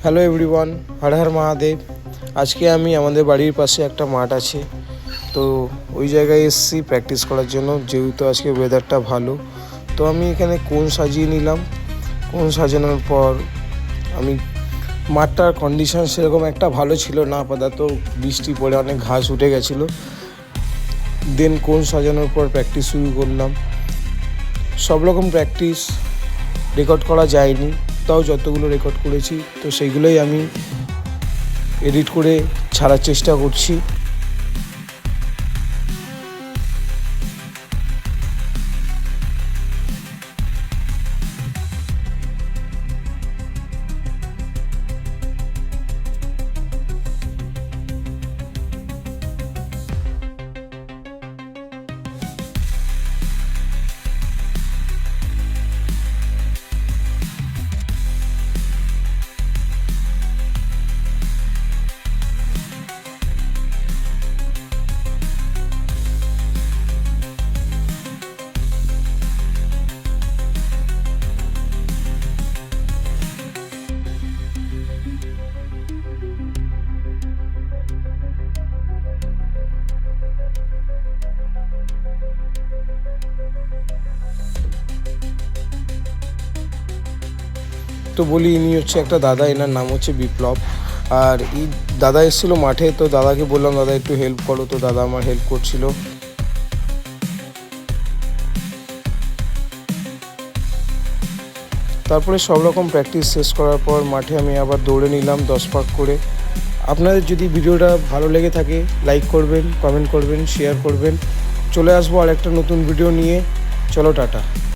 Hello everyone, Har Har Mahadev. আজকে আমি আমাদের বাড়ির পাশে একটা মাঠ আছে, তো ওই জায়গায় এসেছি প্র্যাকটিস করার জন্য। যেহেতু আজকে ওয়েদারটা ভালো, তো আমি এখানে কোন সাজিয়ে নিলাম। কোন সাজানোর পর আমি মাঠটার কন্ডিশন সেরকম একটা ভালো ছিল না, আপাতত বৃষ্টি পড়ে অনেক ঘাস উঠে গেছিলো। দেন কোন সাজানোর পর প্র্যাকটিস শুরু করলাম। সব রকম প্র্যাকটিস রেকর্ড করা যায়নি, তাও যতগুলো রেকর্ড করেছি তো সেইগুলোই আমি এডিট করে ছাড়ার চেষ্টা করছি। তো বলি, ইনি হচ্ছে একটা দাদা, এনার নাম হচ্ছে বিপ্লব। আর এই দাদা এসেছিলো মাঠে, তো দাদাকে বললাম দাদা একটু হেল্প করো, তো দাদা আমার হেল্প করছিল। তারপরে সব রকম প্র্যাকটিস শেষ করার পর মাঠে আমি আবার দৌড়ে নিলাম 10 পাক করে। আপনাদের যদি ভিডিওটা ভালো লেগে থাকে লাইক করবেন, কমেন্ট করবেন, শেয়ার করবেন। চলে আসবো আর একটা নতুন ভিডিও নিয়ে। চলো টাটা।